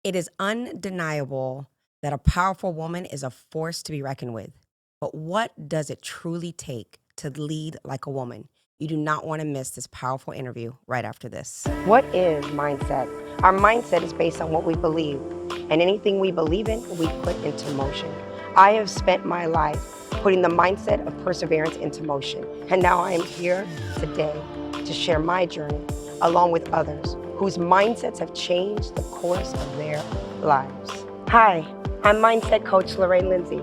It is undeniable that a powerful woman is a force to be reckoned with. But what does it truly take to lead like a woman? You do not want to miss this powerful interview right after this. What is mindset? Our mindset is based on what we believe, and anything we believe in, we put into motion. I have spent my life putting the mindset of perseverance into motion, and now I am here today to share my journey along with others whose mindsets have changed the course of their lives. Hi, I'm Mindset Coach Lorraine Lindsey,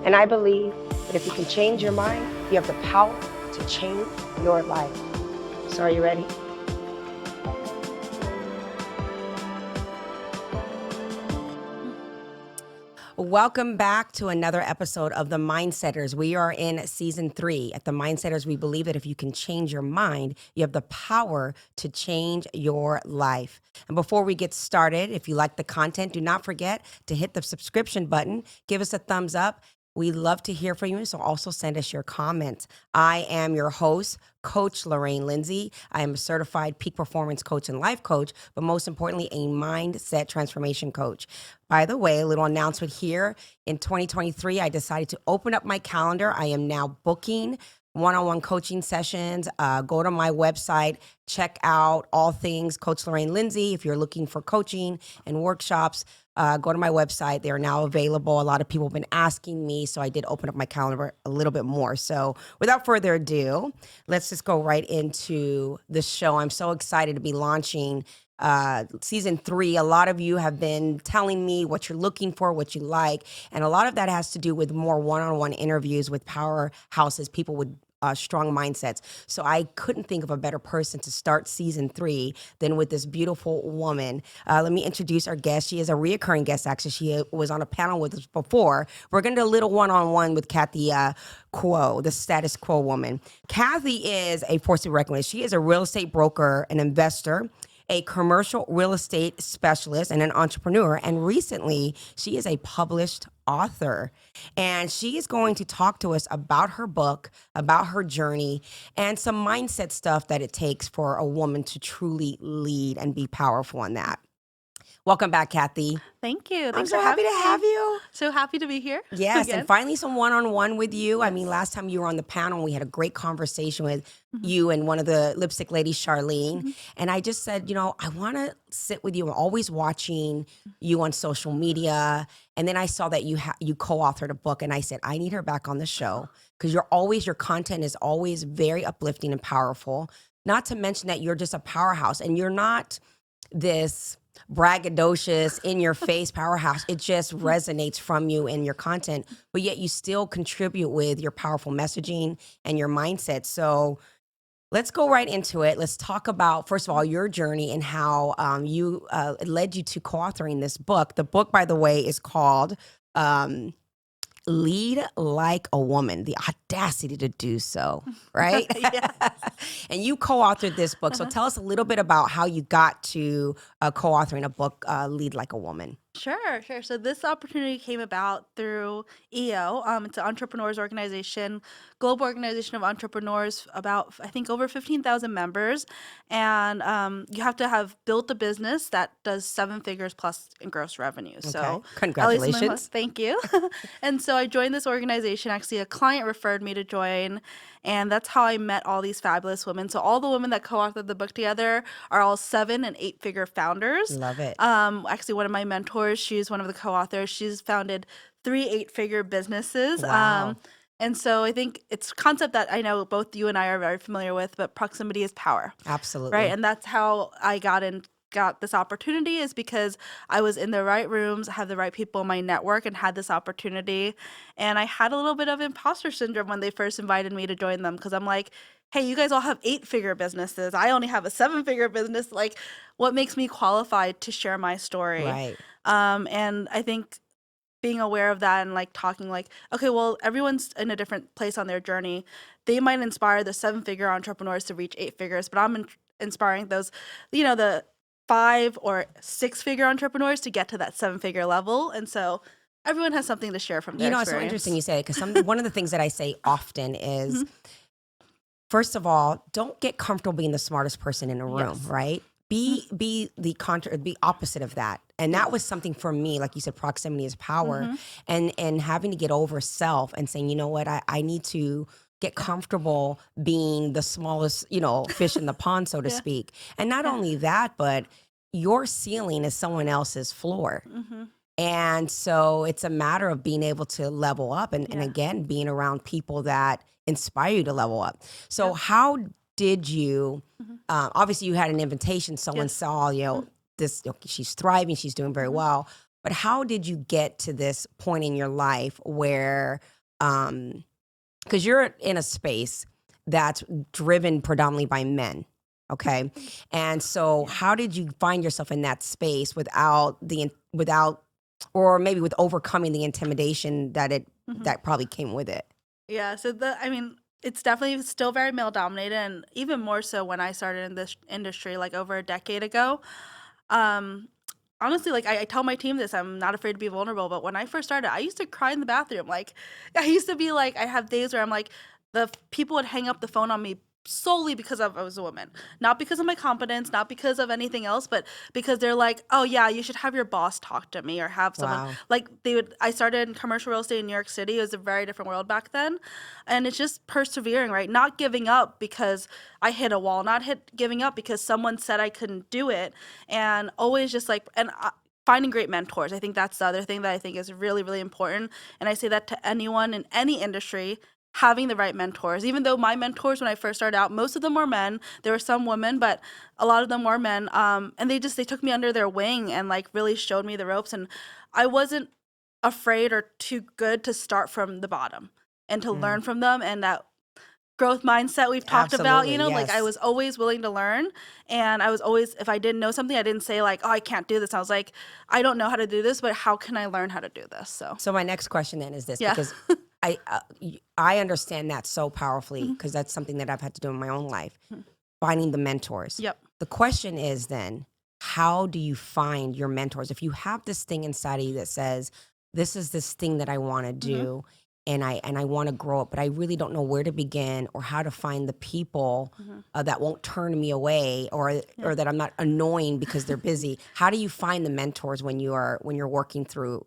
and I believe that if you can change your mind, you have the power to change your life. So are you ready? Welcome back to another episode of The Mindsetters. We are in season 3. At The Mindsetters, we believe that if you can change your mind, you have the power to change your life. And before we get started, if you like the content, do not forget to hit the subscription button. Give us a thumbs up. We love to hear from you, so also send us your comments. I am your host, Coach Lorraine Lindsey. I am a certified peak performance coach and life coach, but most importantly, a mindset transformation coach. By the way, a little announcement here. In 2023, I decided to open up my calendar. I am now booking one-on-one coaching sessions. Go to my website, check out all things Coach Lorraine Lindsey. If you're looking for coaching and workshops, go to my website. They are now available. A lot of people have been asking me, so I did open up my calendar a little bit more. So without further ado, let's just go right into the show. I'm so excited to be launching season 3. A lot of you have been telling me what you're looking for, what you like, and a lot of that has to do with more one-on-one interviews with powerhouses, people with strong mindsets. So I couldn't think of a better person to start season 3 than with this beautiful woman. Let me introduce our guest. She is a reoccurring guest, actually. She was on a panel with us before. We're going to do a little one-on-one with Cathey Kuo, the status quo woman. Cathey is a force to be reckoned with. She is a real estate broker, an investor, a commercial real estate specialist, and an entrepreneur. And recently, she is a published author. And she is going to talk to us about her book, about her journey, and some mindset stuff that it takes for a woman to truly lead and be powerful in that. Welcome back, Cathey. Thank you. I'm Thanks so for happy having to me. have you. So happy to be here. Yes, again. and finally some one-on-one with you. I mean, Yes. last time you were on the panel, we had a great conversation with Mhm. you and one of the lipstick ladies, Charlene. Mhm. And I just said, I want to sit with you. I'm always watching you on social media. And then I saw that you co-authored a book, and I said, I need her back on the show because your content is always very uplifting and powerful. Not to mention that you're just a powerhouse, and you're not this braggadocious in your face powerhouse. It just resonates from you in your content, but yet you still contribute with your powerful messaging and your mindset. So let's go right into it. Let's talk about, first of all, your journey and how it led you to co-authoring this book. The book, by the way, is called Lead Like a Woman, the audacity to do so, right? Yes. And you co-authored this book. So Uh-huh. tell us a little bit about how you got to co-authoring a book, Lead Like a Woman. Sure. So this opportunity came about through EO. It's an entrepreneurs organization, global organization of entrepreneurs, about I think over 15,000 members, and you have to have built a business that does 7 figures plus in gross revenue. Okay. So Congratulations. thank you. And so I joined this organization. Actually, a client referred me to join, and that's how I met all these fabulous women. So all the women that co-authored the book together are all 7 and 8 figure founders. Love it. Actually, one of my mentors, she's one of the co-authors. She's founded 3 8-figure businesses. Wow. And so I think it's a concept that I know both you and I are very familiar with, but proximity is power, Absolutely. right? And that's how I got this opportunity, is because I was in the right rooms, had the right people in my network, and had this opportunity. And I had a little bit of imposter syndrome when they first invited me to join them, because I'm like, hey, you guys all have 8-figure businesses. I only have a 7-figure business. Like, what makes me qualified to share my story? Right. And I think being aware of that and like talking like, okay, well, everyone's in a different place on their journey. They might inspire the 7-figure entrepreneurs to reach 8 figures, but I'm inspiring those, the 5 or 6-figure entrepreneurs to get to that 7-figure level. And so everyone has something to share from their It's so interesting you say it, because one of the things that I say often is, Mhm. first of all, don't get comfortable being the smartest person in a room, Yes. right? be opposite of that. And that was something for me, like you said, proximity is power, and having to get over self and saying, you know what, I need to get comfortable being the smallest, fish in the pond, so to Yeah. speak. And not Yeah. only that, but your ceiling is someone else's floor. Mm-hmm. And so it's a matter of being able to level up and Yeah. again, being around people that inspire you to level up. So Yep. how did you, Mhm. obviously you had an invitation, someone Yes. saw, this, she's thriving, she's doing very Mhm. well. But how did you get to this point in your life where, because you're in a space that's driven predominantly by men. Okay. And so Yeah. how did you find yourself in that space without, or maybe with overcoming the intimidation Mhm. that probably came with it? Yeah, so I mean, it's definitely still very male dominated, and even more so when I started in this industry like over a decade ago. Um, Honestly, like I tell my team this, I'm not afraid to be vulnerable. But when I first started, I used to cry in the bathroom. Like I used to be like, I have days where I'm like, people would hang up the phone on me solely because I was a woman, not because of my competence, not because of anything else, but because they're like, oh yeah, you should have your boss talk to me or have someone Wow. like they would. I started in commercial real estate in New York City. It was a very different world back then, and it's just persevering, right? Not giving up because I hit a wall, not giving up because someone said I couldn't do it, and always just like finding great mentors. I think that's the other thing that I think is really, really important. And I say that to anyone in any industry, having the right mentors. Even though my mentors, when I first started out, most of them were men. There were some women, but a lot of them were men. And they took me under their wing and like really showed me the ropes. And I wasn't afraid or too good to start from the bottom and to Mm, learn from them. And that growth mindset we've talked about, absolutely. like I Yes. was always willing to learn, and I was always, if I didn't know something, I didn't say like, oh, I can't do this. I was like, I don't know how to do this, but how can I learn how to do this? So So my next question then is this, yeah. because I understand that so powerfully Mhm. because that's something that I've had to do in my own life, Mhm. finding the mentors. Yep. The question is then, how do you find your mentors? If you have this thing inside of you that says, this is this thing that I want to Hmm. do and I want to grow it, but I really don't know where to begin or how to find the people Hmm. that won't turn me away Yeah. or that I'm not annoying because they're busy. How do you find the mentors when you're working through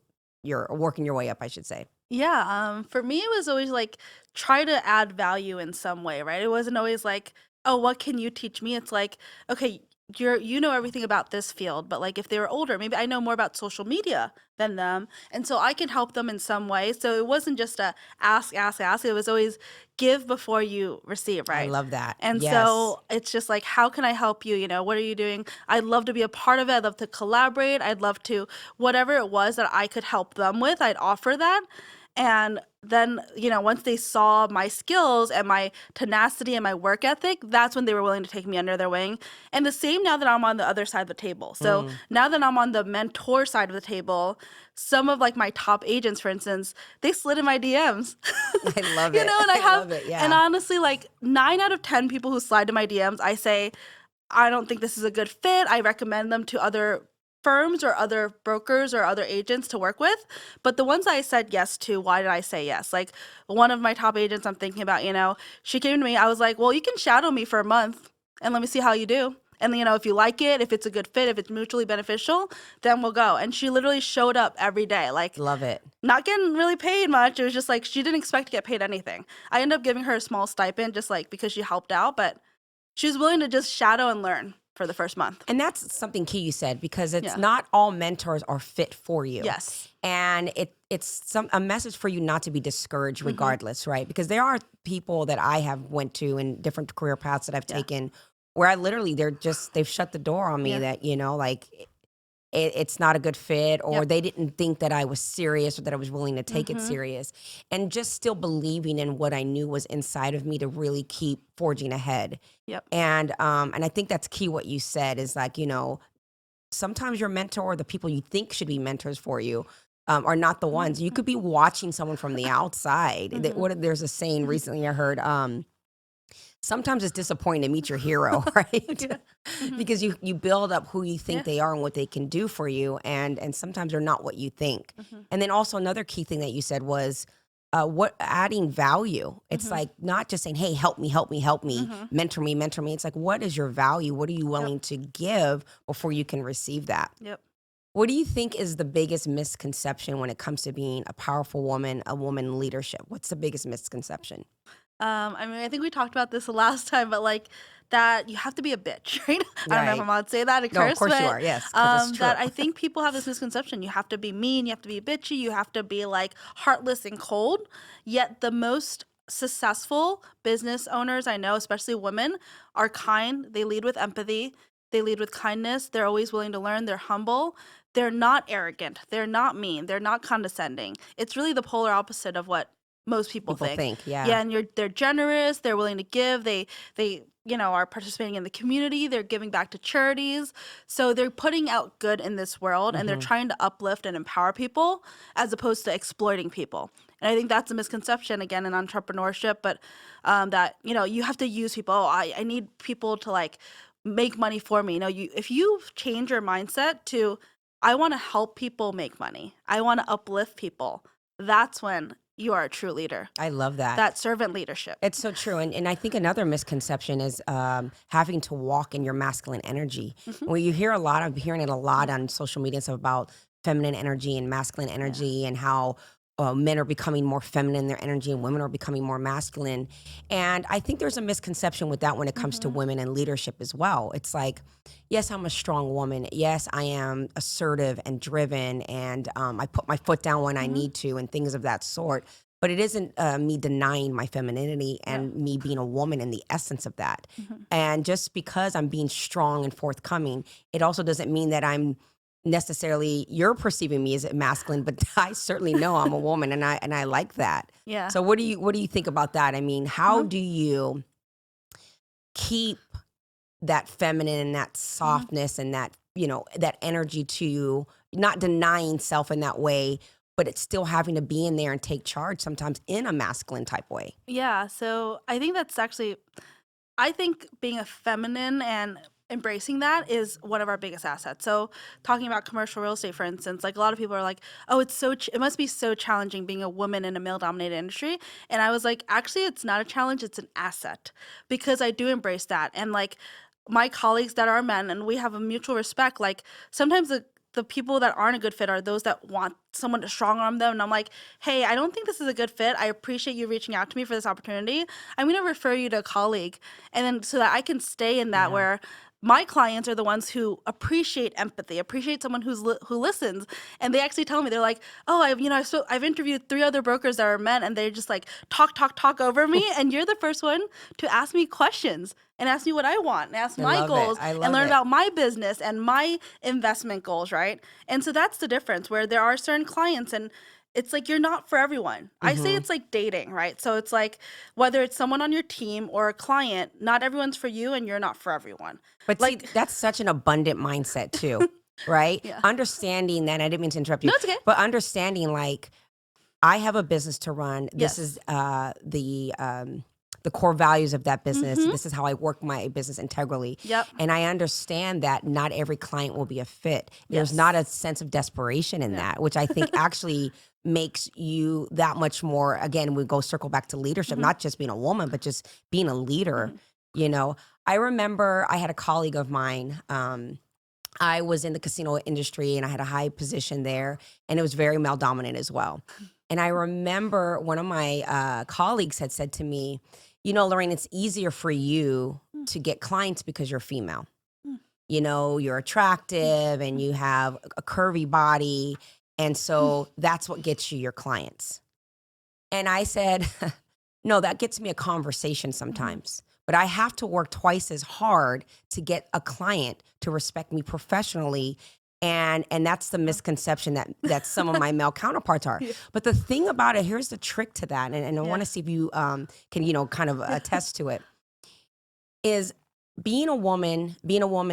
working your way up, I should say? Yeah, for me, it was always like try to add value in some way, right? It wasn't always like, oh, what can you teach me? It's like, okay, you know everything about this field, but like if they were older, maybe I know more about social media than them, and so I can help them in some way. So it wasn't just a ask, ask, ask. It was always give before you receive, I right? love that. And Yes. so it's just like, how can I help you? What are you doing? I'd love to be a part of it. I'd love to collaborate. I'd love to, whatever it was that I could help them with, I'd offer that. And then, once they saw my skills and my tenacity and my work ethic, that's when they were willing to take me under their wing. And the same now that I'm on the other side of the table. So Mm, now that I'm on the mentor side of the table, some of like my top agents, for instance, they slid in my DMs. I love it. And I I have, love it. and Yeah. honestly, like 9 out of 10 people who slide in my DMs, I say, I don't think this is a good fit. I recommend them to other firms or other brokers or other agents to work with. But the ones I said yes to, why did I say yes? Like one of my top agents I'm thinking about, she came to me. I was like, well, you can shadow me for a month and let me see how you do. And, if you like it, if it's a good fit, if it's mutually beneficial, then we'll go. And she literally showed up every day, like Love it. not getting really paid much. It was just like she didn't expect to get paid anything. I ended up giving her a small stipend just like because she helped out, but she was willing to just shadow and learn for the first month. And that's something key you said because it's Yeah. not all mentors are fit for you. Yes. And it's a message for you not to be discouraged Mhm. regardless, right? Because there are people that I have went to in different career paths that I've Yeah. taken where I literally they've shut the door on me Yeah. that, like it's not a good fit or Yep. they didn't think that I was serious or that I was willing to take it Mhm. serious. And just still believing in what I knew was inside of me to really keep forging ahead. Yep. And I think that's key what you said is like, sometimes your mentor, the people you think should be mentors for you, are not the ones. You could be watching someone from the outside. Mhm. There's a saying recently I heard, sometimes it's disappointing to meet your hero, right? Yeah. Mhm. Because you build up who you think Yeah. they are and what they can do for you, and sometimes they're not what you think. Mhm. And then also another key thing that you said was what adding value. It's like not just saying, hey, help me, mentor me. It's like, what is your value? What are you willing to give before you can receive that? Yep. What do you think is the biggest misconception when it comes to being a powerful woman, a woman in leadership? What's the biggest misconception? I mean, I think we talked about this the last time, but like that you have to be a bitch, right? I don't know if Right. I'm allowed to say that and No, of curse, course you but are. Yes, because it's true. that I think people have this misconception. You have to be mean, you have to be bitchy, you have to be like heartless and cold. Yet the most successful business owners I know, especially women, are kind. They lead with empathy. They lead with kindness. They're always willing to learn. They're humble. They're not arrogant. They're not mean. They're not condescending. It's really the polar opposite of what most people People think. think, yeah. Yeah, and they're generous, they're willing to give, they are participating in the community, they're giving back to charities. So they're putting out good in this world and they're trying to uplift and empower people as opposed to exploiting people. And I think that's a misconception again in entrepreneurship, but that you have to use people. Oh, I need people to like make money for me. No, if you change your mindset to I want to help people make money. I want to uplift people. That's when you are a true leader. I love that. That servant leadership. It's so true. And I think another misconception is having to walk in your masculine energy. Well, you hear a lot, I'm hearing it a lot on social media stuff about feminine energy and masculine energy and how men are becoming more feminine in their energy and women are becoming more masculine. And I think there's a misconception with that when it comes to women in leadership as well. It's like, yes, I'm a strong woman. Yes, I am assertive and driven, and I put my foot down when I need to and things of that sort. But it isn't me denying my femininity and me being a woman in the essence of that. And just because I'm being strong and forthcoming, it also doesn't mean that I'm necessarily you're perceiving me as masculine, but I certainly know I'm a woman and I like that. Yeah. So what do you think about that? I mean, how do you keep that feminine and that softness and that, that energy to you, not denying self in that way, but it's still having to be in there and take charge sometimes in a masculine type way? Yeah. So I think that's actually, I think being a feminine and embracing that is one of our biggest assets. So talking about commercial real estate, for instance, like a lot of people are like, oh, it must be so challenging being a woman in a male dominated industry. And I was like, actually, it's not a challenge. It's an asset because I do embrace that. And like my colleagues that are men and we have a mutual respect, like sometimes the people that aren't a good fit are those that want someone to strong arm them. And I'm like, hey, I don't think this is a good fit. I appreciate you reaching out to me for this opportunity. I'm going to refer you to a colleague. And then so that I can stay in that where my clients are the ones who appreciate empathy, appreciate someone who listens. And they actually tell me, they're like, oh, I've interviewed 3 other brokers that are men and they're just like talk over me. And you're the first one to ask me questions and ask me what I want and ask my goals and learn about my business and my investment goals, right? And so that's the difference where there are certain clients and it's like you're not for everyone. I say it's like dating, right? So it's like whether it's someone on your team or a client, not everyone's for you and you're not for everyone. But Like see, that's such an abundant mindset too, right? Yeah. Understanding that, I didn't mean to interrupt you, No, it's okay. but understanding like I have a business to run. This Yes. is the core values of that business. This is how I work my business integrally. Yep. And I understand that not every client will be a fit. There's Yes. not a sense of desperation in that, which I think actually makes you that much more, again, we go circle back to leadership, not just being a woman, but just being a leader. I remember I had a colleague of mine, I was in the casino industry and I had a high position there and it was very male dominant as well. And I remember one of my colleagues had said to me, Lorraine, it's easier for you to get clients because you're female. You're attractive and you have a curvy body. And so that's what gets you your clients. And I said, no, that gets me a conversation sometimes. But I have to work twice as hard to get a client to respect me professionally. And that's the misconception that some of my male counterparts are. But the thing about it, here's the trick to that, and I want to see if you can, kind of attest to it, is being a woman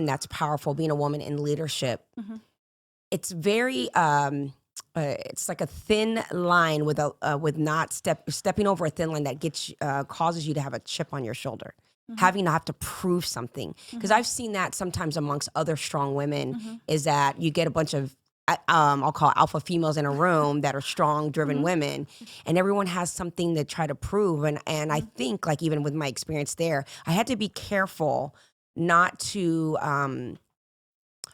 that's powerful, being a woman in leadership, it's very, it's like a thin line with not stepping over a thin line that causes you to have a chip on your shoulder. Having to have to prove something. Because I've seen that sometimes amongst other strong women is that you get a bunch of I'll call alpha females in a room that are strong, driven Mhm. women, and everyone has something to try to prove. And I Mhm. think, like, even with my experience there, I had to be careful not to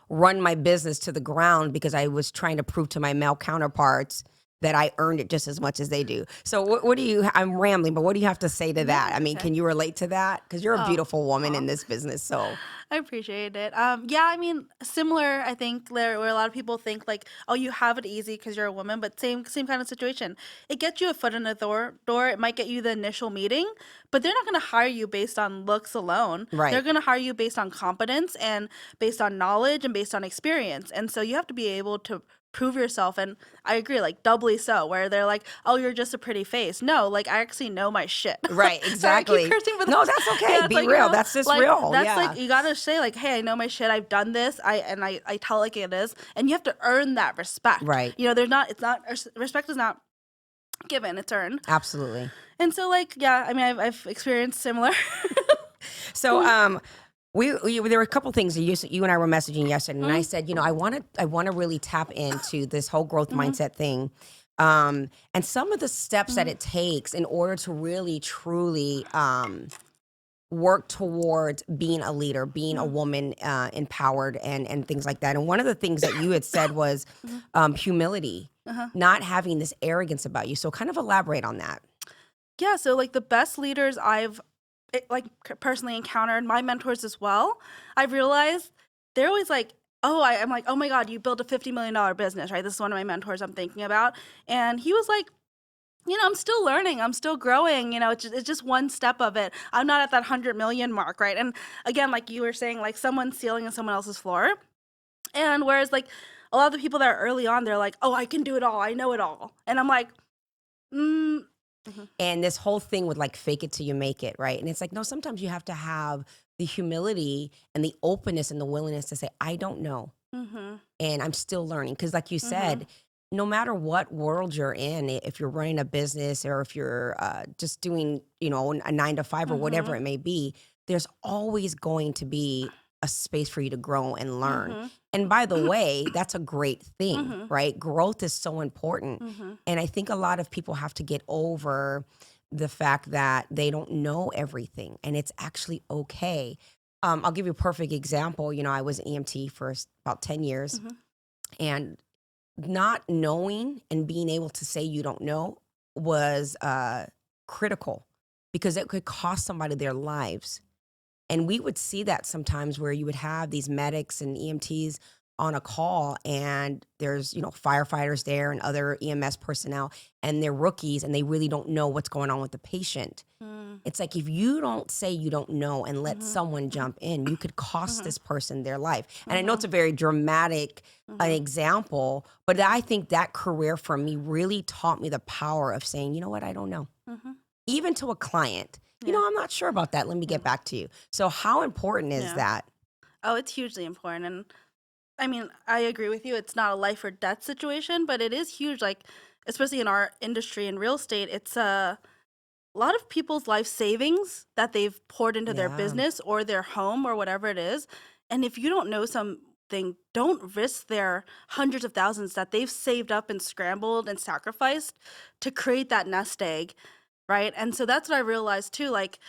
run my business to the ground because I was trying to prove to my male counterparts that I earned it just as much as they do. So what do you, I'm rambling, but what do you have to say to No, that? I it's mean, okay. can you relate to that? Because you're a Oh, beautiful woman aw. in this business. So, I appreciate it. Yeah, I mean, similar. I think there where a lot of people think like, oh, you have it easy because you're a woman, but same kind of situation. It gets you a foot in the door. It might get you the initial meeting, but they're not going to hire you based on looks alone. They're right. going to hire you based on competence and based on knowledge and based on experience. And so you have to be able to prove yourself. And I agree, like doubly so, where they're like, oh, you're just a pretty face. No, like I actually know my shit. Right, Sorry, I keep exactly. cursing, but No, that's okay. yeah, it's Be like, real. That's just like real. that's like Yeah. you gotta say like, hey, I know my shit. I've done this. I tell like it is, and you have to earn that respect. Right. There's not. It's not respect is not given. It's earned. Absolutely. And so like yeah, I mean I've experienced similar. So, we there were a couple things that you and I were messaging yesterday, and I Mhm, said, I want to really tap into this whole growth mhm, mindset thing, and some of the steps that mhm, it takes in order to really truly work towards being a leader, being a mhm, woman empowered, and things like that. And one of the things that you had said was mhm, humility, uh-huh. not having this arrogance about you. So, kind of elaborate on that. Yeah, so like the best leaders I've personally encountered, my mentors as well, I've realized they're always like, oh, I'm like, oh my God, you built a $50 million business, right? This is one of my mentors I'm thinking about. And he was like, I'm still learning. I'm still growing. It's just one step of it. I'm not at that 100 million mark, right? And again, like you were saying, like someone's ceiling and someone else's floor. And whereas, like, a lot of the people that are early on, they're like, oh, I can do it all. I know it all. And I'm like, mm, mhm, And this whole thing with like fake it till you make it, right? And it's like, no, sometimes you have to have the humility and the openness and the willingness to say, I don't know. mhm, And I'm still learning. Cause like you mhm, said, no matter what world you're in, if you're running a business or if you're just doing, a 9 to 5 or whatever mhm, it may be, there's always going to be a space for you to grow and learn. mhm, And by the way, that's a great thing, mhm, right? Growth is so important. mhm, And I think a lot of people have to get over the fact that they don't know everything and it's actually okay. I'll give you a perfect example. I was an EMT for about 10 years, mhm, and not knowing and being able to say you don't know was critical because it could cost somebody their lives. And we would see that sometimes where you would have these medics and EMTs on a call, and there's, firefighters there and other EMS personnel, and they're rookies and they really don't know what's going on with the patient. mm, It's like if you don't say you don't know and let mhm, someone jump in, you could cost mhm, this person their life. And I know it's mhm, a very dramatic an mhm, example, but I think that career for me really taught me the power of saying, you know what, I don't know. mhm, Even to a client, yeah, I'm not sure about that. Let me get mm, back to you. So how important is yeah. that? Oh, it's hugely important. And I mean, I agree with you. It's not a life or death situation, but it is huge. Like, especially in our industry in real estate, it's a lot of people's life savings that they've poured into their Yeah. business or their home or whatever it is. And if you don't know something, don't risk their hundreds of thousands that they've saved up and scrambled and sacrificed to create that nest egg, right? And so that's what I realized too. Like,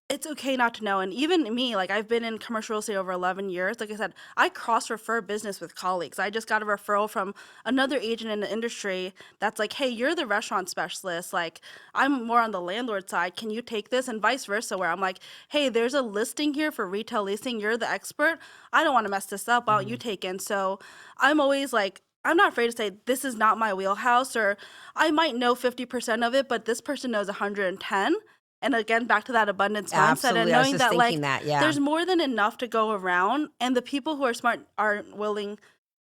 it's okay not to know, and even me, like, I've been in commercial real estate over 11 years. Like I said, I cross-refer business with colleagues. I just got a referral from another agent in the industry that's like, "Hey, you're the restaurant specialist, like, I'm more on the landlord side. Can you take this?" And vice versa, where I'm like, "Hey, there's a listing here for retail leasing. You're the expert. I don't wanna mess this up. Why don't you Mhm. take it?" And so, I'm always like I'm not afraid to say, "This is not my wheelhouse," or, "I might know 50% of it, but this person knows 110." And again, back to that abundance mindset and Absolutely. I was knowing just that, thinking like, that. Yeah. there's more than enough to go around, and the people who are smart aren't willing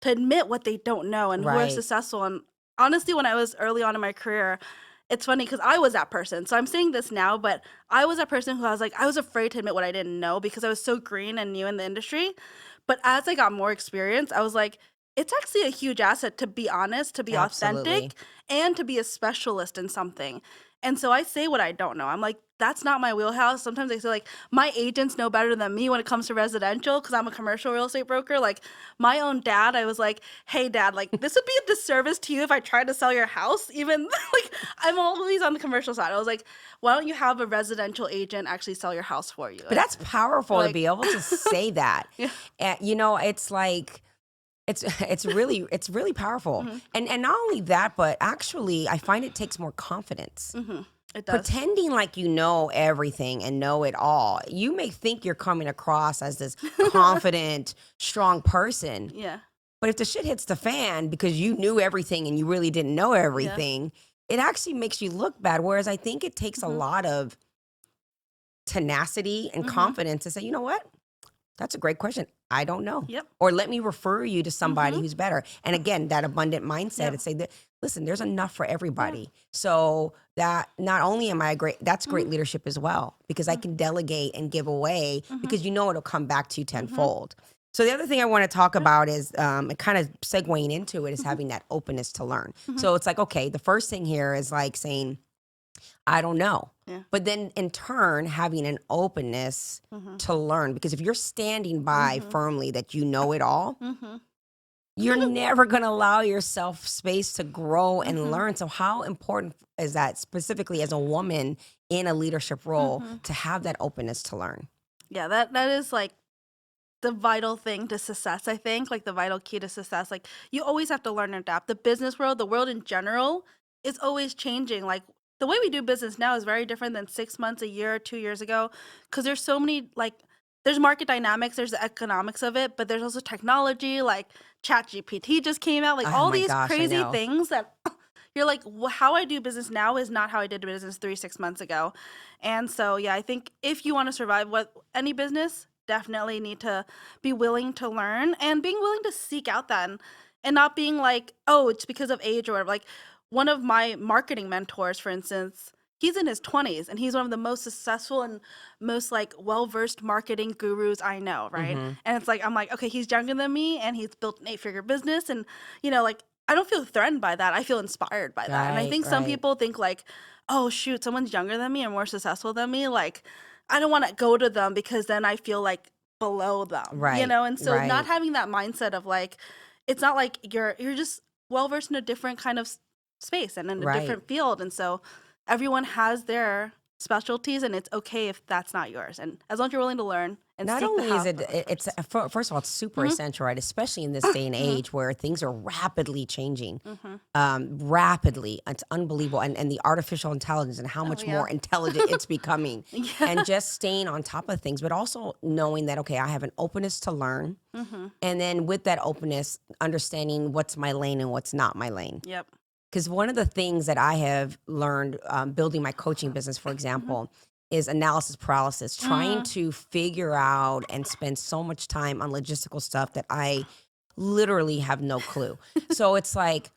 to admit what they don't know and who are Right. successful. And honestly, when I was early on in my career, it's funny because I was that person. So I'm saying this now, but I was that person who I was like, I was afraid to admit what I didn't know because I was so green and new in the industry. But as I got more experience, I was like, it's actually a huge asset to be honest, to be Absolutely. authentic, and to be a specialist in something. And so I say what I don't know. I'm like, that's not my wheelhouse. Sometimes I say like my agents know better than me when it comes to residential because I'm a commercial real estate broker. Like my own dad, I was like, hey dad, like this would be a disservice to you if I tried to sell your house. Even like I'm always on the commercial side. I was like, why don't you have a residential agent actually sell your house for you? But that's powerful to Like be able to say that. yeah. And it's like it's really powerful. Hmm. And not only that, but actually I find it takes more confidence. Hmm. It does. Pretending like you know everything and know it all. You may think you're coming across as this confident, strong person, Yeah. but if the shit hits the fan because you knew everything and you really didn't know Yeah. everything, it actually makes you look bad. Whereas I think it takes a Hmm. lot of tenacity and Hmm. confidence to say, you know what? That's a great question. I don't know. Yep. Or let me refer you to somebody Hmm. who's better. And again, that abundant mindset Yep. and say that, listen, there's enough for Yeah. everybody. So that not only am I a great, that's Hmm. great leadership as well, because I can delegate and give away Hmm. because it'll come back to you Hmm. tenfold. So the other thing I want to talk Yeah. about is, and kind of segueing into it, is Hmm. having that openness to learn. Hmm. So it's like, okay, the first thing here is like saying, I don't know. Yeah. But then in turn, having an openness Hmm. to learn. Because if you're standing by Hmm. firmly that you know it all, Hmm. you're never going to allow yourself space to grow and Hmm. learn. So, how important is that specifically as a woman in a leadership role Hmm. to have that openness to learn? Yeah, that is like the vital thing to success, I think, like the vital key to success. Like you always have to learn and adapt. The business world, the world in general, is always changing. Like the way we do business now is very different than 6 months, a year, 2 years ago. Cause there's so many like there's market dynamics, there's the economics of it, but there's also technology, like Chat GPT just came out, like Oh all my these gosh, I crazy know. things that you're like, how I do business now is not how I did business 3, 6 months ago. And so, yeah, I think if you want to survive what any business, definitely need to be willing to learn and being willing to seek out that and not being like, oh, it's because of age or whatever. Like one of my marketing mentors, for instance, he's in his 20s and he's one of the most successful and most like well-versed marketing gurus I know, right? Hmm. And it's like I'm like, okay, he's younger than me and he's built an 8-figure business and like I don't feel threatened by that. I feel inspired by that. And I Right, think some right, people think like, oh shoot, someone's younger than me and more successful than me. Like, I don't want to go to them because then I feel like below them, right, And so not right. having that mindset of like, it's not like you're just well versed in a different kind of space and in a Right. different field. And so everyone has their specialties and it's okay if that's not yours. And as long as you're willing to learn and Not seek the only is help it, of other it's persons. first of all, it's super Hmm. essential, right? Especially in this day and Hmm. age where things are rapidly changing, Hmm. rapidly. It's unbelievable, and the artificial intelligence and how Oh much yeah. more intelligent it's becoming, Yeah. and just staying on top of things, but also knowing that okay, I have an openness to learn, Hmm. and then with that openness, understanding what's my lane and what's not my lane. Yep. Because one of the things that I have learned building my coaching business, for Hmm. example, is analysis paralysis, trying Mm. to figure out and spend so much time on logistical stuff that I literally have no clue. So it's like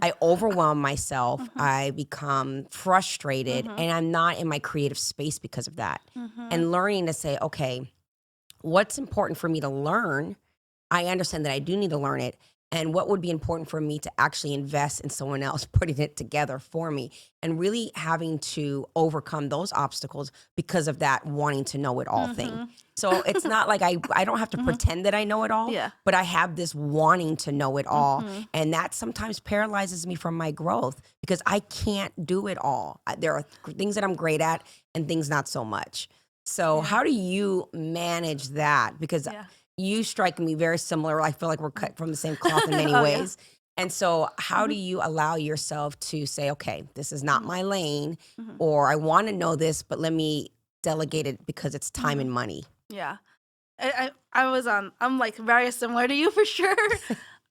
I overwhelm myself, Mhm. I become frustrated, Mhm. and I'm not in my creative space because of that. Mhm. And learning to say, okay, what's important for me to learn? I understand that I do need to learn it. And what would be important for me to actually invest in someone else putting it together for me and really having to overcome those obstacles because of that wanting to know it all thing. Mhm. So it's not like I don't have to Mhm. pretend that I know it all, Yeah. but I have this wanting to know it all. Mhm. And that sometimes paralyzes me from my growth because I can't do it all. There are things that I'm great at and things not so much. So Yeah. how do you manage that? Because Yeah. you strike me very similar. I feel like we're cut from the same cloth in many Oh, yeah. ways. And so, how do Mhm. you allow yourself to say, okay, this is not Mhm. my lane, Mhm. or I want to know this, but let me delegate it because it's time Mhm. and money? Yeah. I was I'm like very similar to you for sure.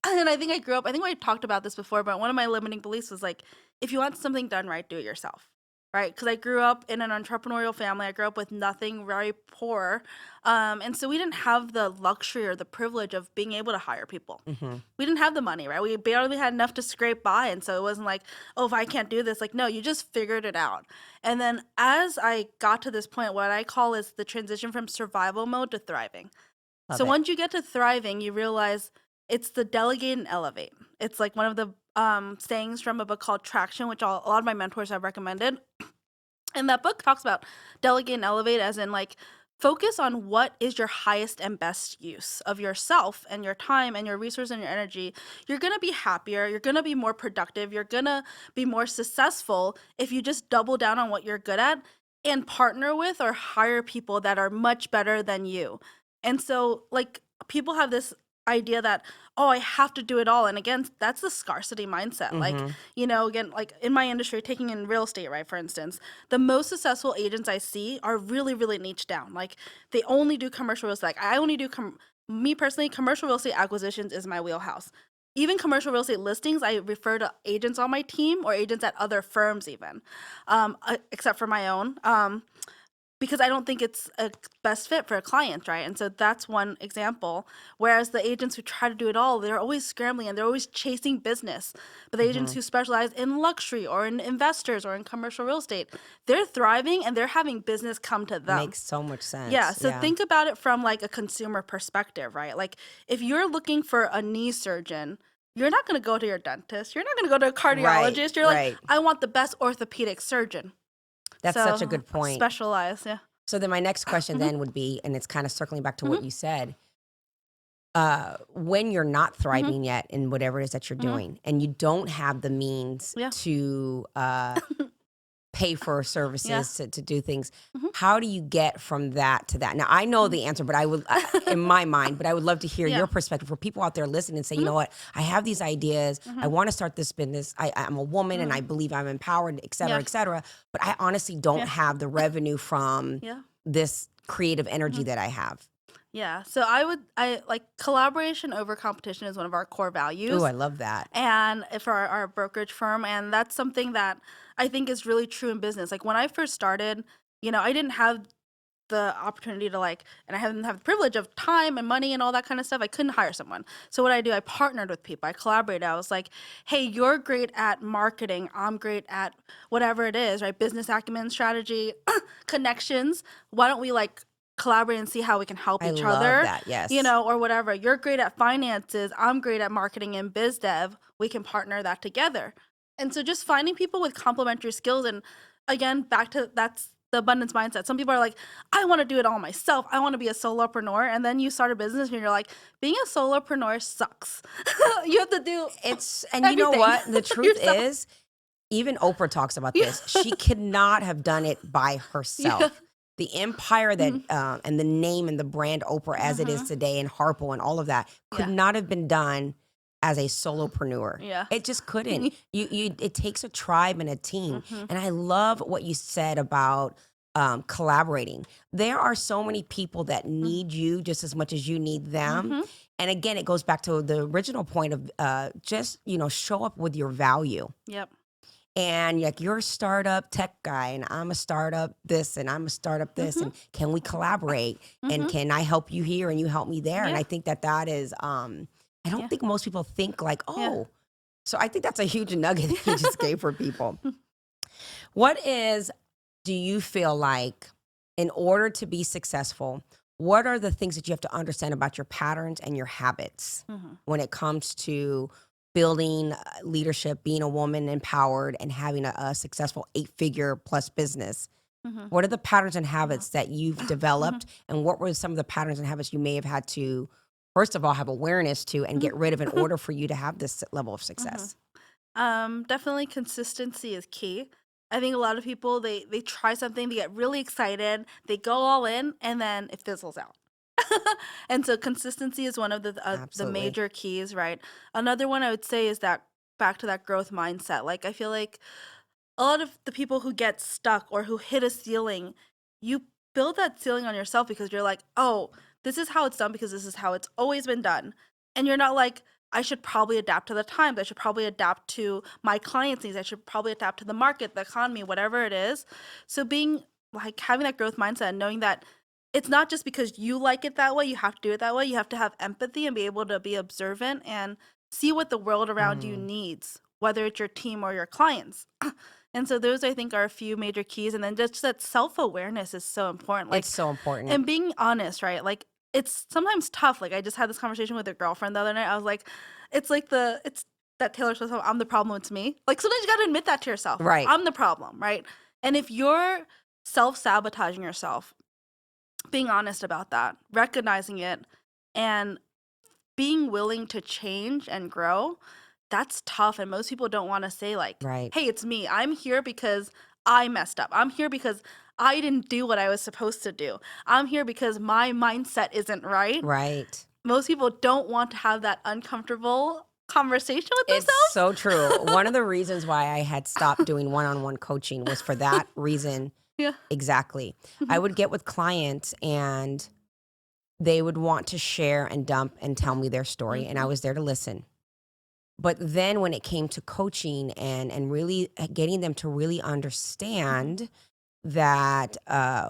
And I think I grew up, I think we talked about this before, but one of my limiting beliefs was like, if you want something done right, do it yourself. Right. Because I grew up in an entrepreneurial family. I grew up with nothing, very poor. And so we didn't have the luxury or the privilege of being able to hire people. Hmm. We didn't have the money, right? We barely had enough to scrape by. And so it wasn't like, oh, if I can't do this, like, no, you just figured it out. And then as I got to this point, what I call is the transition from survival mode to thriving. Love So it. once you get to thriving, you realize it's the delegate and elevate. It's like one of the sayings from a book called Traction, which a lot of my mentors have recommended. And that book talks about delegate and elevate as in like focus on what is your highest and best use of yourself and your time and your resource and your energy. You're going to be happier, you're going to be more productive, you're going to be more successful if you just double down on what you're good at and partner with or hire people that are much better than you. And so like people have this idea that, oh, I have to do it all. And again, that's the scarcity mindset. Like, Mm-hmm. again, like in my industry, taking in real estate, right, for instance, the most successful agents I see are really, really niche down. Like they only do commercial real estate. Like I only do, me personally, commercial real estate acquisitions is my wheelhouse. Even commercial real estate listings, I refer to agents on my team or agents at other firms, even, except for my own. Because I don't think it's a best fit for a client, right? And so that's one example. Whereas the agents who try to do it all, they're always scrambling and they're always chasing business. But the agents Mm-hmm. who specialize in luxury or in investors or in commercial real estate, they're thriving and they're having business come to them. Makes so much Yeah, sense. so Yeah. think about it from like a consumer perspective, right? Like if you're looking for a knee surgeon, you're not going to go to your dentist. You're not going to go to a Right. cardiologist. You're like, Right. I want the best orthopedic surgeon. That's such a So good point. specialize, yeah. So then my next question Mhm. then would be, and it's kind of circling back to what Mhm. you said, when you're not Mhm. thriving yet in whatever it is that you're Mhm. doing, and you don't have the means Yeah. to pay for Yeah. services to do things, Mhm. how do you get from that to that? Now I know Mhm. the answer, but I would, in my mind, but I would love to hear Yeah. your perspective for people out there listening and say, you Mhm. know what, I have these ideas, I Mhm. want to start this business, I'm a woman and I Mhm. believe I'm empowered, Yeah. et cetera, but I honestly don't Yeah. have the revenue from Yeah. this creative energy Mhm. that I have. Yeah. So I like collaboration over competition is one of our core Ooh, I values love that. and for our brokerage firm. And that's something that I think is really true in business. Like when I first started, I didn't have the opportunity to like, and I didn't have the privilege of time and money and all that kind of stuff. I couldn't hire someone. So what I do, I partnered with people. I collaborated. I was like, hey, you're great at marketing. I'm great at whatever it is, right? Business acumen, strategy, connections. Why don't we like collaborate and see how we can help I each love other, that. Yes. or whatever. You're great at finances. I'm great at marketing and biz dev. We can partner that together. And so just finding people with complementary skills and again, back to that's the abundance mindset. Some people are like, I want to do it all myself. I want to be a solopreneur. And then you start a business and you're like, being a solopreneur sucks. You have to do And you know everything what? The truth yourself. is, even Oprah talks about Yeah. this. She could not have done it by Yeah. herself. The empire that Mhm. and the name and the brand Oprah as it is Mhm. today, and Harpo and all of that could Yeah. not have been done as a solopreneur. Yeah. It just couldn't. It takes a tribe and a team. Mhm. And I love what you said about collaborating. There are so many people that need you just as much as you need them. Mhm. And again, it goes back to the original point of just show up with your value. Yep. And like you're a startup tech guy, and I'm a startup this, and I'm a startup this, Mhm. and can we collaborate? And Mhm. can I help you here and you help me there? And Yeah. I think that is, I don't Yeah. think most people think like, Yeah. oh, so I think that's a huge nugget that you just gave for people. Do you feel like, in order to be successful, what are the things that you have to understand about your patterns and your habits Mhm. when it comes to building leadership, being a woman empowered, and having a successful 8-figure plus business? Mhm. What are the patterns and habits that you've Mhm. developed? And what were some of the patterns and habits you may have had to, first of all, have awareness to and get rid of in order for you to have this level of Mhm. success? Definitely consistency is key. I think a lot of people they try something, they get really excited, they go all in, and then it fizzles out. And so consistency is one of the Absolutely. major keys, right? Another one I would say is that back to that growth mindset. Like I feel like a lot of the people who get stuck or who hit a ceiling, you build that ceiling on yourself because you're like, oh, this is how it's done because this is how it's always been done. And you're not like, I should probably adapt to the times. I should probably adapt to my clients' needs. I should probably adapt to the market, the economy, whatever it is. So being like having that growth mindset and knowing that it's not just because you like it that way, you have to do it that way. You have to have empathy and be able to be observant and see what the world around you Mm. needs, whether it's your team or your clients. And so those I think are a few major keys. And then just that self-awareness is so important. It's Like so important. and being honest, right? Like it's sometimes tough. Like I just had this conversation with a girlfriend the other night. I was like, it's that Taylor Swift song, I'm the problem, it's me. Like sometimes you gotta admit that to yourself. Right. I'm the problem, right? And if you're self-sabotaging yourself, being honest about that, recognizing it, and being willing to change and grow, that's tough. And most people don't want to say, like, Right. hey, it's me. I'm here because I messed up. I'm here because I didn't do what I was supposed to do. I'm here because my mindset isn't right. Right. Most people don't want to have that uncomfortable conversation with It's so true. themselves. One of the reasons why I had stopped doing one-on-one coaching was for that reason Yeah. exactly. I Mhm. would get with clients and they would want to share and dump and tell me their story, and I Mhm. was there to listen. But then when it came to coaching and really getting them to really Mhm. understand that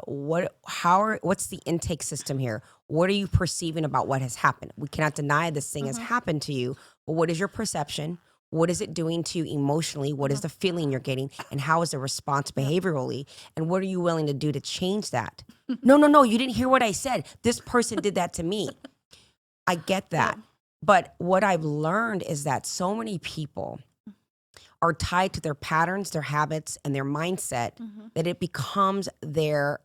what's the intake system here? What are you perceiving about what has happened? We cannot deny this thing has Mhm. happened to you, but what is your perception? What is it doing to you emotionally? What is Mhm. the feeling you're getting? And how is the response Yep. behaviorally? And what are you willing to do to change that? No, no, no, you didn't hear what I said. This person did that to me. I get Yep. that. But what I've learned is that so many people are tied to their patterns, their habits, and their mindset Mhm. that it becomes their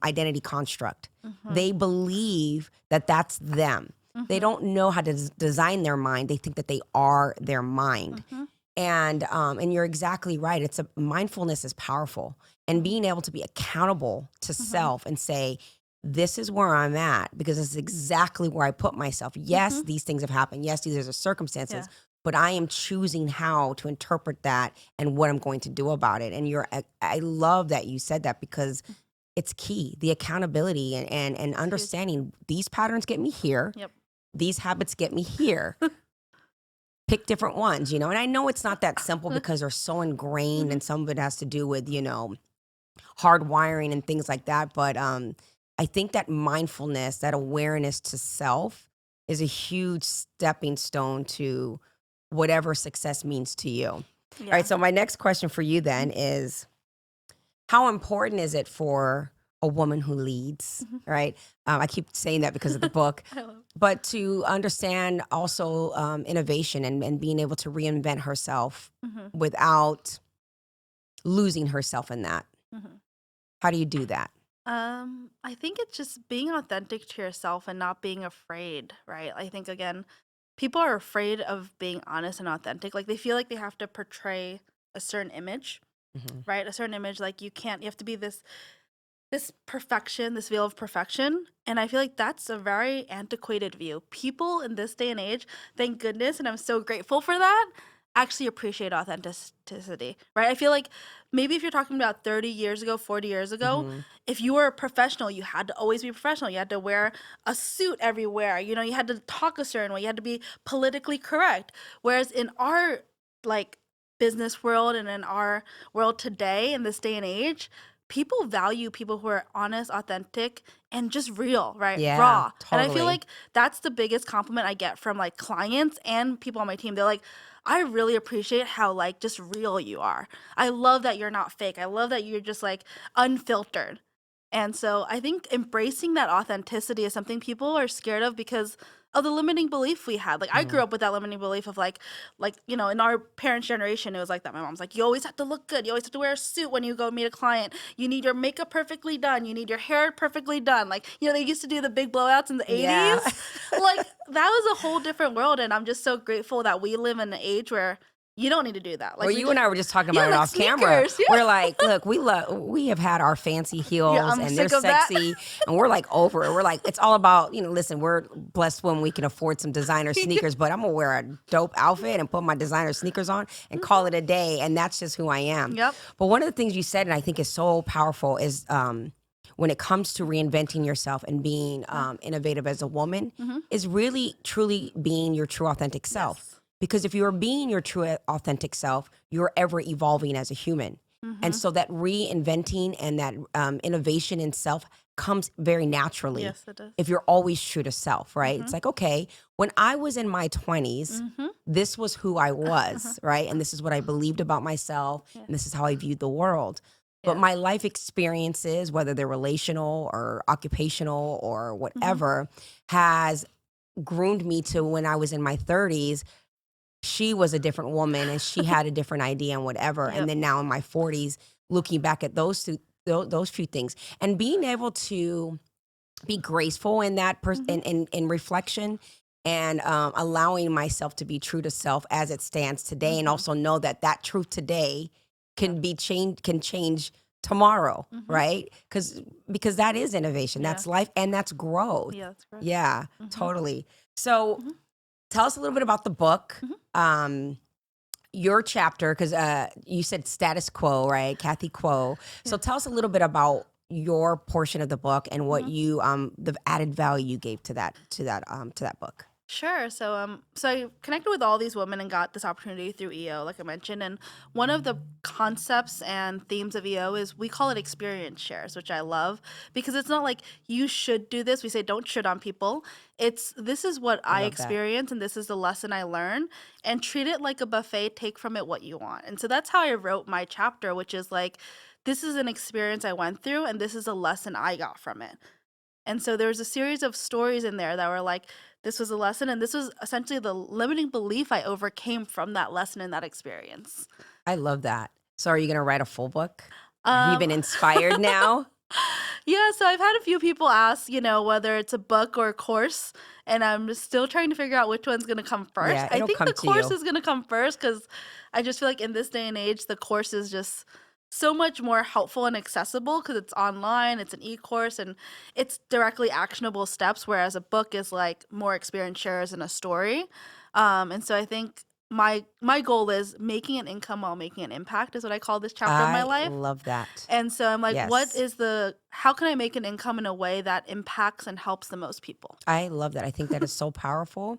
identity construct. Mhm. They believe that that's them. They Mhm. don't know how to design their mind. They think that they are their mind. Mhm. And you're exactly right. Mindfulness is powerful, and Mhm. being able to be accountable to Mhm. self and say, this is where I'm at because this is exactly where I put myself. Yes, Mhm. these things have happened. Yes, these are the Yeah. circumstances, but I am choosing how to interpret that and what I'm going to do about it. And I love that you said that because it's key. The accountability and It's huge. understanding these patterns get me here. Yep. These habits get me here. Pick different ones, and I know it's not that simple because they're so ingrained Mhm. and some of it has to do with, hard wiring and things like that. But I think that mindfulness, that awareness to self is a huge stepping stone to whatever success means to you. All right. Yeah. So my next question for you then Mhm. is, how important is it for a woman who leads, Mhm. right? I keep saying that because of the book, I love. but to understand also innovation and being able to reinvent herself Mhm. without losing herself in that. Mhm. How do you do that? I think it's just being authentic to yourself and not being afraid, right? I think again, people are afraid of being honest and authentic. Like they feel like they have to portray a certain image, Hmm. right? A certain image. Like you have to be this perfection, this veil of perfection. And I feel like that's a very antiquated view. People in this day and age, thank goodness, and I'm so grateful for that, actually appreciate authenticity, right? I feel like maybe if you're talking about 30 years ago, 40 years ago, Hmm. if you were a professional, you had to always be professional. You had to wear a suit everywhere. You had to talk a certain way. You had to be politically correct. Whereas in our like business world and in our world today, in this day and age, people value people who are honest, authentic, and just real, right? Yeah, Raw. And I feel totally. like that's the biggest compliment I get from like clients and people on my team. They're like, I really appreciate how like just real you are. I love that you're not fake. I love that you're just like unfiltered. And so I think embracing that authenticity is something people are scared of because of the limiting belief we had. Like I Hmm. grew up with that limiting belief of like in our parents' generation, it was like that. My mom's like, you always have to look good. You always have to wear a suit when you go meet a client. You need your makeup perfectly done. You need your hair perfectly done. Like, they used to do the big blowouts in the Yeah. 80s. Like that was a whole different world. And I'm just so grateful that we live in an age where you don't need to do that. Well, Like we you and just, I were just talking yeah, about it like off camera. sneakers. Yeah. We're like, look, we have had our fancy Yeah, heels I'm and they're sick of that. sexy and we're like over it. We're like, it's all about, listen, we're blessed when we can afford some designer sneakers, but I'm gonna wear a dope outfit and put my designer sneakers on and call it a day. And that's just who I am. Yep. But one of the things you said, and I think is so powerful, is when it comes to reinventing yourself and being Yeah. innovative as a woman, Hmm. is really truly being your true authentic self. Yes. Because if you're being your true authentic self, you're ever evolving as a human. And Hmm. so that reinventing and that innovation in self comes very naturally Yes, it does. if you're always true to self, right? It's Hmm. like, okay, when I was in my 20s, Hmm. this was who I was, right? And this is what I believed about myself, Yeah. and this is how I viewed the world. But Yeah. my life experiences, whether they're relational or occupational or Hmm. whatever, has groomed me to when I was in my 30s, she was a different woman and she had a different idea and whatever. And Yep. then now in my 40s, looking back at those few things and being able to be graceful in that Mhm. in reflection and allowing myself to be true to self as it stands today, and Mhm. also know that that truth today Yeah. can change tomorrow, Mhm. right? Because that is innovation, Yeah. that's life, and that's growth. Yeah, that's correct. Yeah, Mhm. totally. So Mhm. tell us a little bit about the book. Mhm. Your chapter, because you said status quo, right? Cathey Kuo. So Yeah. tell us a little bit about your portion of the book and what Mhm. you the added value you gave to that book. Sure. So I connected with all these women and got this opportunity through EO, like I mentioned. And one of the concepts and themes of EO is we call it experience shares, which I love because it's not like you should do this. We say don't should on people. It's this is what I I love that. experience and this is the lesson I learn, and treat it like a buffet. Take from it what you want. And so that's how I wrote my chapter, which is like this is an experience I went through and this is a lesson I got from it. And so there was a series of stories in there that were like, this was a lesson, and this was essentially the limiting belief I overcame from that lesson and that experience. I love that. So are you going to write a full book? Have you Um, been inspired now? yeah, so I've had a few people ask, whether it's a book or a course, and I'm just still trying to figure out which one's going to come first. Yeah, I it'll think come the to course you. is going to come first because I just feel like in this day and age, the course is just so much more helpful and accessible because it's online, it's an e-course, and it's directly actionable steps, whereas a book is like more experience shares and a story. And so I think my goal is making an income while making an impact is what I call this chapter of my I life. love that. And so I'm like, Yes. how can I make an income in a way that impacts and helps the most people? I love that. I think that is so powerful.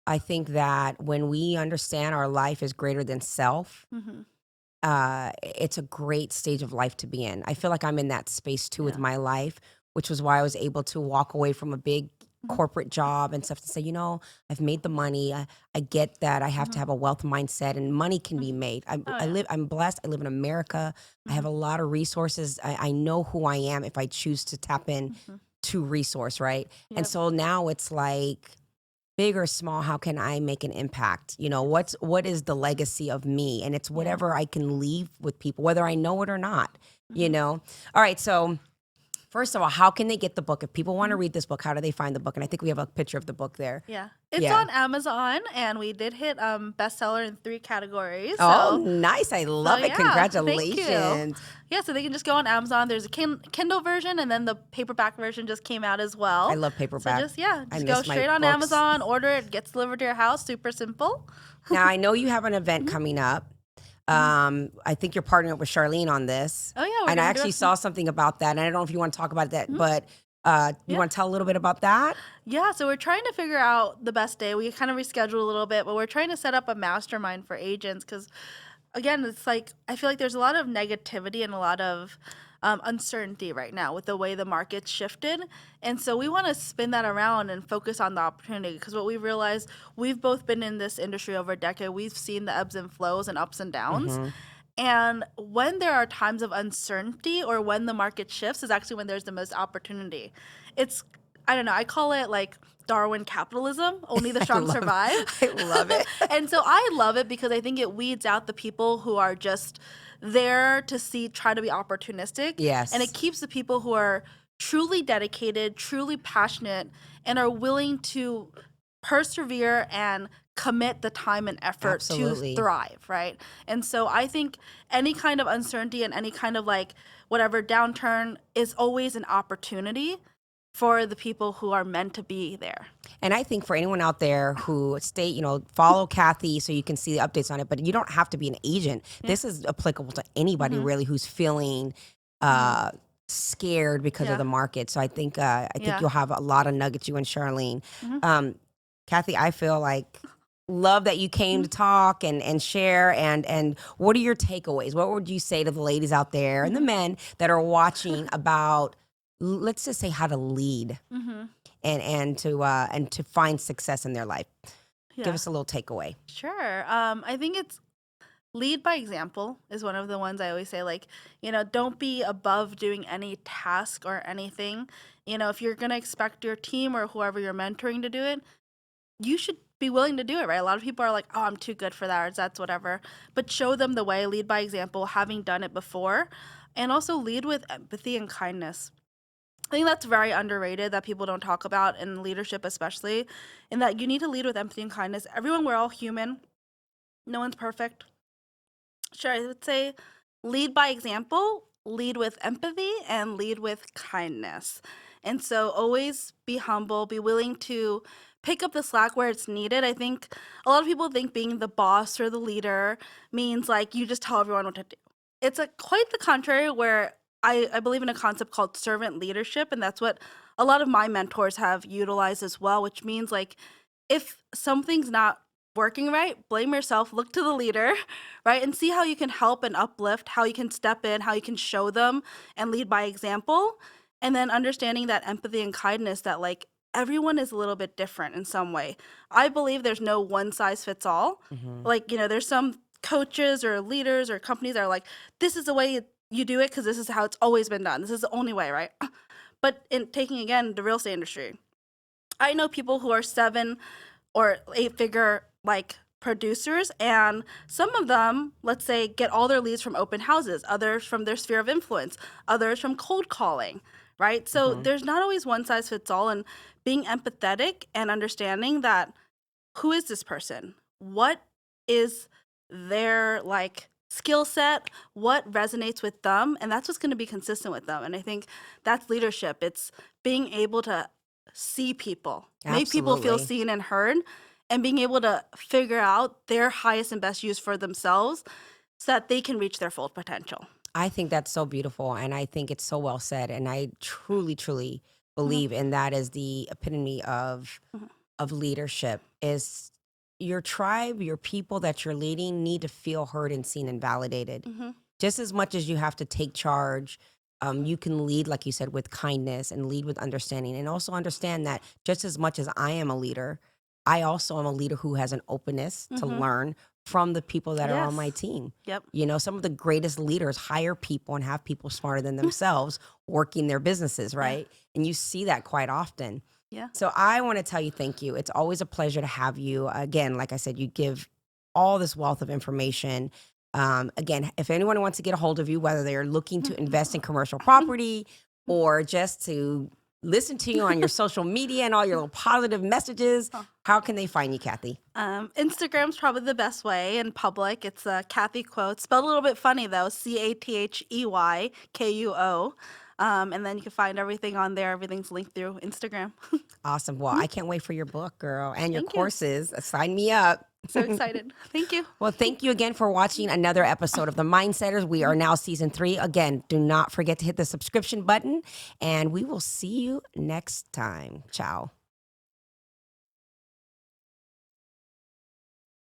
I think that when we understand our life is greater than self, Hmm. it's a great stage of life to be in. I feel like I'm in that space too with Yeah. my life, which was why I was able to walk away from a big Hmm. corporate job and stuff to say, I've made the money. I get that I have to Hmm. have a wealth mindset and money can be Hmm. made. Oh yeah. I'm blessed. I live in America. I have Hmm. a lot of resources. I know who I am if I choose to tap in Hmm. to resource, right? And Yep. so now it's like, big or small, how can I make an impact? What is the legacy of me? And it's Yeah. whatever I can leave with people, whether I know it or not, you Hmm. know? All right, so first of all, how can they get the book? If people want to Hmm. read this book, how do they find the book? And I think we have a picture of the book there. Yeah. It's Yeah. on Amazon, and we did hit bestseller in 3 categories. Oh, So nice. I so love it. yeah, thank you. Congratulations. Yeah, so they can just go on Amazon. There's a Kindle version, and then the paperback version just came out as I well. love So paperback. just yeah, I just go miss my straight on books. Amazon, order it, gets delivered to your house. Super simple. Now, I know you have an event Mhm. coming up. Mhm. I think you're partnering up with Charlene on this. Oh yeah, we're And I gonna do actually it. saw something about that. And I don't know if you want to talk about that, Mhm. but you Yeah. want to tell a little bit about that? Yeah, so we're trying to figure out the best day. We kind of rescheduled a little bit, but we're trying to set up a mastermind for agents because, again, it's like I feel like there's a lot of negativity and a lot of uncertainty right now with the way the market's shifted. And so we want to spin that around and focus on the opportunity because what we realized, we've both been in this industry over a decade. We've seen the ebbs and flows and ups and downs. Hmm. And when there are times of uncertainty or when the market shifts is actually when there's the most opportunity. It's, I don't know, I call it like Darwin capitalism, only the I strong love, survive. I love it. And so I love it because I think it weeds out the people who are just there to try to be opportunistic. And it Yes, keeps the people who are truly dedicated, truly passionate, and are willing to persevere and commit the time and effort to absolutely. thrive, right? And so I think any kind of uncertainty and any kind of like whatever downturn is always an opportunity for the people who are meant to be there. And I think for anyone out there who follow Cathey so you can see the updates on it, but you don't have to be an agent. Yeah. This is applicable to anybody Mhm. really who's feeling Mhm. scared because of Yeah. the market. So I think Yeah. you'll have a lot of nuggets, you and Charlene. Mhm. Um, Cathey, I feel like love that you came Mhm. to talk and share and what are your takeaways? What would you say to the ladies out there and the Mhm. men that are watching about let's just say how to lead Mhm. and to find success in their life? Give Yeah. us a little takeaway. Sure. I think it's lead by example is one of the ones I always say, like, don't be above doing any task or anything. If you're going to expect your team or whoever you're mentoring to do it, you should be willing to do it, right? A lot of people are like, oh, I'm too good for that, or that's whatever. But show them the way, lead by example, having done it before, and also lead with empathy and kindness. I think that's very underrated that people don't talk about in leadership, especially, in that you need to lead with empathy and kindness. Everyone, we're all human. No one's perfect. Sure, I would say lead by example, lead with empathy, and lead with kindness. And so always be humble, be willing to pick up the slack where it's needed. I think a lot of people think being the boss or the leader means like you just tell everyone what to do. It's quite the contrary, where I believe in a concept called servant leadership, and that's what a lot of my mentors have utilized as well, which means like if something's not working right, blame yourself, look to the leader, right? And see how you can help and uplift, how you can step in, how you can show them and lead by example. And then understanding that empathy and kindness, that like everyone is a little bit different in some way. I believe there's no one size fits all. Mm-hmm. Like, there's some coaches or leaders or companies that are like, this is the way you do it because this is how it's always been done. This is the only way, right? But in taking again the real estate industry, I know people who are 7 or 8-figure like producers, and some of them, let's say, get all their leads from open houses, others from their sphere of influence, others from cold calling, right? So Mm-hmm. there's not always one size fits all, and being empathetic and understanding that who is this person? What is their like skill set? What resonates with them? And that's what's going to be consistent with them. And I think that's leadership. It's being able to see people, make people feel Absolutely. seen and heard, and being able to figure out their highest and best use for themselves so that they can reach their full potential. I think that's so beautiful, and I think it's so well said. And I truly, truly Mhm, believe, and that is the epitome mhm, of leadership. Is your tribe, your people that you're leading need to feel heard and seen and validated. mhm, Just as much as you have to take charge, you can lead, like you said, with kindness and lead with understanding, and also understand that just as much as I am a leader, I also am a leader who has an openness to mhm. learn from the people that are on my Yes. team. Yep. Some of the greatest leaders hire people and have people smarter than themselves working their businesses, Yeah. right? And you see that quite often. Yeah. So I want to tell you thank you. It's always a pleasure to have you. Again, like I said, you give all this wealth of information. Again, if anyone wants to get a hold of you, whether they're looking to invest in commercial property or just to listen to you on your social media and all your little positive messages, how can they find you, Cathey? Instagram's probably the best way in public. It's Cathey Kuo. It's spelled a little bit funny though, CatheyKuo. And then you can find everything on there. Everything's linked through Instagram. Awesome. Well, I can't wait for your book, girl, and your Thank you. courses. Sign me up. So excited. Thank you. Well, thank you again for watching another episode of The Mindsetters. We are now season 3. Again, do not forget to hit the subscription button, and we will see you next time. Ciao.